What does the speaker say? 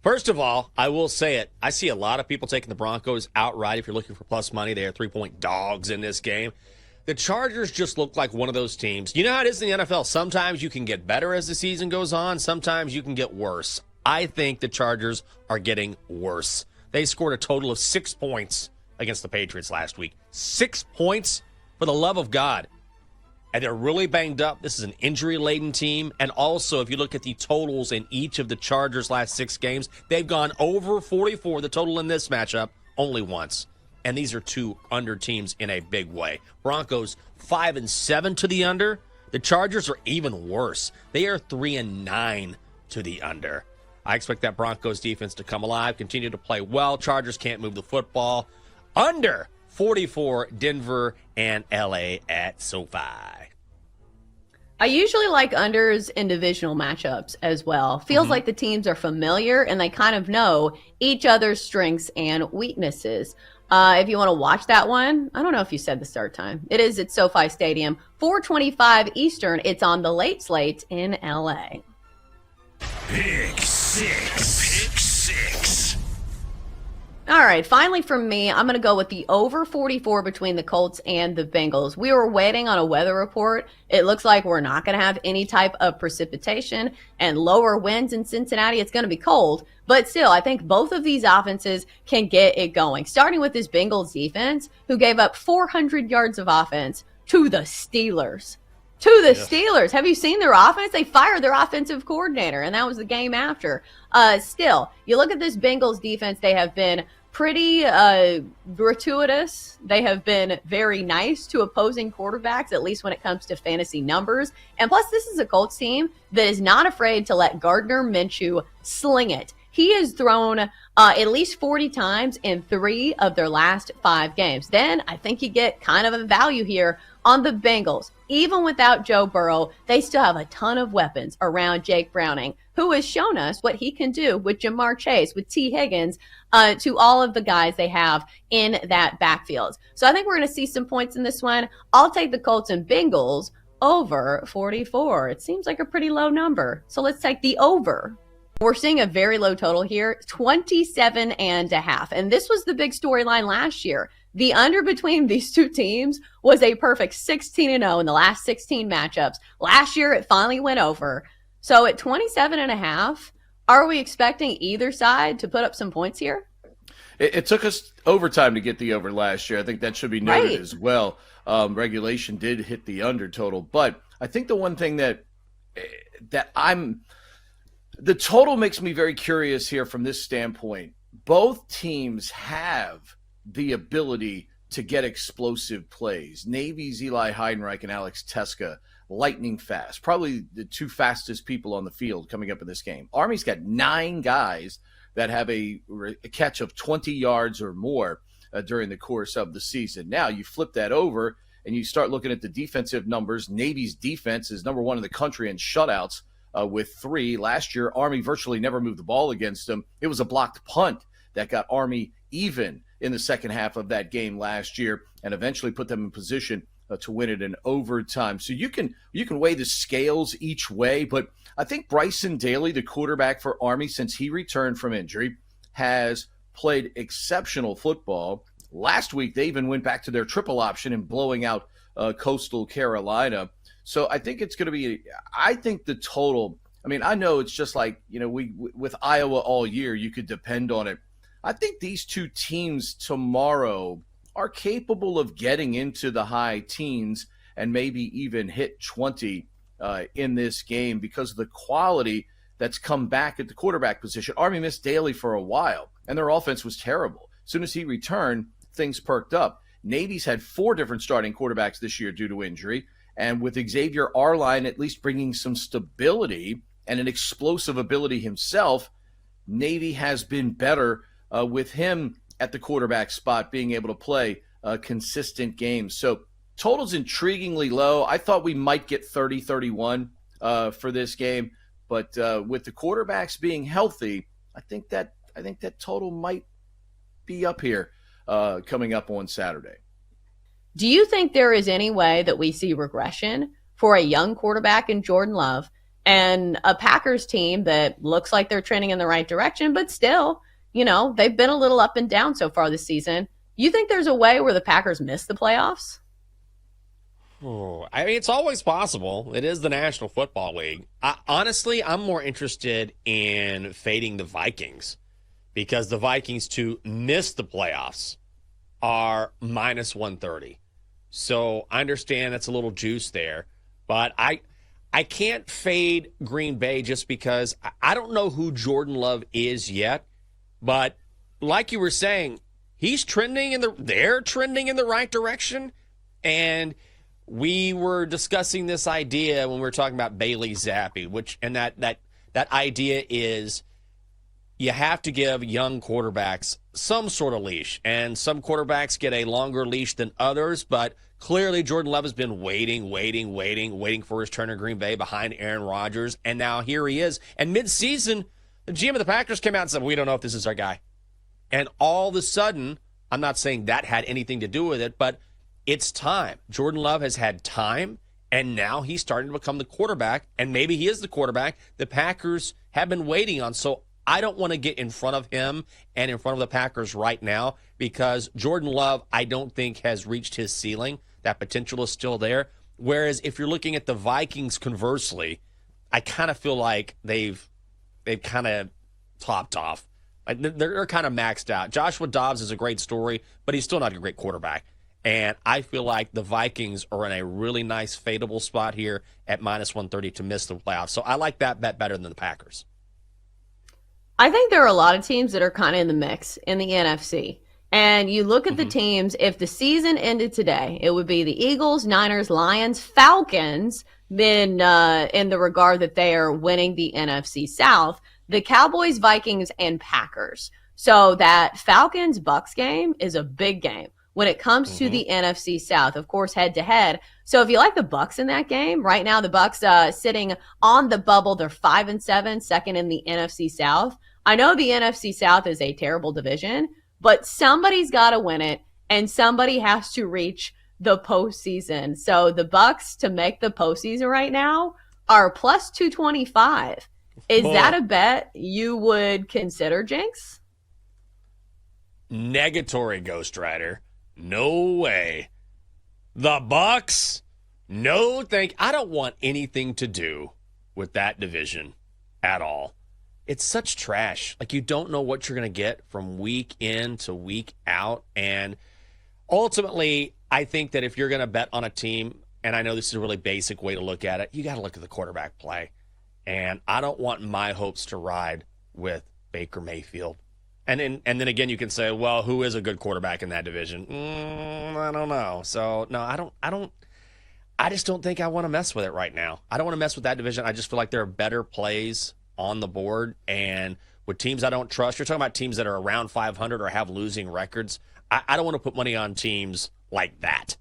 First of all, I will say it. I see a lot of people taking the Broncos outright. If you're looking for plus money, they are 3-point dogs in this game. The Chargers just look like one of those teams. You know how it is in the NFL. Sometimes you can get better as the season goes on. Sometimes you can get worse. I think the Chargers are getting worse. They scored a total of 6 points against the Patriots last week. 6 points? For the love of God. And they're really banged up. This is an injury-laden team. And also, if you look at the totals in each of the Chargers' last 6 games, they've gone over 44, the total in this matchup, only once. And these are two under teams in a big way. Broncos 5-7 to the under. The Chargers are even worse. They are 3-9 to the under. I expect that Broncos defense to come alive, continue to play well. Chargers can't move the football. Under 44, Denver and LA at SoFi. I usually like unders in divisional matchups as well. Feels like the teams are familiar and they kind of know each other's strengths and weaknesses. If you want to watch that one, I don't know if you said the start time. It is at SoFi Stadium, 4:25 Eastern. It's on the late slate in LA. Pick six. All right, finally from me, I'm going to go with the over 44 between the Colts and the Bengals. We were waiting on a weather report. It looks like we're not going to have any type of precipitation and lower winds in Cincinnati. It's going to be cold, but still, I think both of these offenses can get it going. Starting with this Bengals defense, who gave up 400 yards of offense to the Steelers. Steelers. Have you seen their offense? They fired their offensive coordinator, and that was the game after. Still, you look at this Bengals defense, they have been pretty gratuitous. They have been very nice to opposing quarterbacks, at least when it comes to fantasy numbers. And plus, this is a Colts team that is not afraid to let Gardner Minshew sling it. He has thrown at least 40 times in 3 of their last 5 games. Then I think you get kind of a value here on the Bengals. Even without Joe Burrow, they still have a ton of weapons around Jake Browning, who has shown us what he can do with Jamar Chase, with T. Higgins, to all of the guys they have in that backfield. So I think we're going to see some points in this one. I'll take the Colts and Bengals over 44. It seems like a pretty low number. So let's take the over. We're seeing a very low total here, 27.5. And this was the big storyline last year. The under between these two teams was a perfect 16-0 in the last 16 matchups. Last year, it finally went over. So at 27.5, are we expecting either side to put up some points here? It took us overtime to get the over last year. I think that should be noted as well. Regulation did hit the under total. But I think the one thing the total makes me very curious here from this standpoint. Both teams have the ability to get explosive plays. Navy's Eli Heidenreich and Alex Teska, lightning fast. Probably the 2 fastest people on the field coming up in this game. Army's got 9 guys that have a catch of 20 yards or more during the course of the season. Now, you flip that over and you start looking at the defensive numbers. Navy's defense is number 1 in the country in shutouts with 3. Last year, Army virtually never moved the ball against them. It was a blocked punt that got Army even in the second half of that game last year and eventually put them in position to win it in overtime. So you can weigh the scales each way, but I think Bryson Daly, the quarterback for Army, since he returned from injury, has played exceptional football. Last week, they even went back to their triple option and blowing out Coastal Carolina. So I think it's going to be – I think the total – I mean, I know it's just like, with Iowa all year, you could depend on it. I think these two teams tomorrow are capable of getting into the high teens and maybe even hit 20 in this game because of the quality that's come back at the quarterback position. Army missed Daly for a while, and their offense was terrible. As soon as he returned, things perked up. Navy's had 4 different starting quarterbacks this year due to injury, and with Xavier Arline at least bringing some stability and an explosive ability himself, Navy has been better with him at the quarterback spot, being able to play consistent games. So total's intriguingly low. I thought we might get 30-31 for this game, but with the quarterbacks being healthy, I think that total might be up here coming up on Saturday. Do you think there is any way that we see regression for a young quarterback in Jordan Love and a Packers team that looks like they're trending in the right direction, but still, they've been a little up and down so far this season. You think there's a way where the Packers miss the playoffs? Oh, I mean, it's always possible. It is the National Football League. Honestly, I'm more interested in fading the Vikings because the Vikings to miss the playoffs are minus 130. So I understand that's a little juice there, but I can't fade Green Bay just because I don't know who Jordan Love is yet. But like you were saying, they're trending in the right direction. And we were discussing this idea when we were talking about Bailey Zappi, and that idea is you have to give young quarterbacks some sort of leash. And some quarterbacks get a longer leash than others, but clearly Jordan Love has been waiting for his turn in Green Bay behind Aaron Rodgers, and now here he is. And mid-season, the GM of the Packers came out and said, we don't know if this is our guy. And all of a sudden, I'm not saying that had anything to do with it, but it's time. Jordan Love has had time, and now he's starting to become the quarterback, and maybe he is the quarterback the Packers have been waiting on. So I don't want to get in front of him and in front of the Packers right now because Jordan Love, I don't think, has reached his ceiling. That potential is still there. Whereas if you're looking at the Vikings conversely, I kind of feel like they've kind of topped off. Like they're kind of maxed out. Joshua Dobbs is a great story, but he's still not a great quarterback. And I feel like the Vikings are in a really nice fadeable spot here at minus 130 to miss the playoffs. So I like that bet better than the Packers. I think there are a lot of teams that are kind of in the mix in the NFC. And you look at the teams, if the season ended today, it would be the Eagles, Niners, Lions, Falcons, then in the regard that they are winning the NFC South, the Cowboys, Vikings, and Packers. So that Falcons-Bucks game is a big game when it comes to the NFC South, of course, head-to-head. So if you like the Bucks in that game, right now the Bucks sitting on the bubble. They're 5-7, second in the NFC South. I know the NFC South is a terrible division, but somebody's got to win it, and somebody has to reach the postseason. So the Bucks to make the postseason right now are plus 225. Is that a bet you would consider, Jenks? Negatory, Ghost Rider. No way. The Bucks? No, I don't want anything to do with that division at all. It's such trash. Like, you don't know what you're going to get from week in to week out. And ultimately, I think that if you're going to bet on a team, and I know this is a really basic way to look at it, you got to look at the quarterback play. And I don't want my hopes to ride with Baker Mayfield. And then again, you can say, well, who is a good quarterback in that division? I don't know. So no, I just don't think I want to mess with it right now. I don't want to mess with that division. I just feel like there are better plays on the board. And with teams I don't trust, you're talking about teams that are around 500 or have losing records. I don't want to put money on teams like that.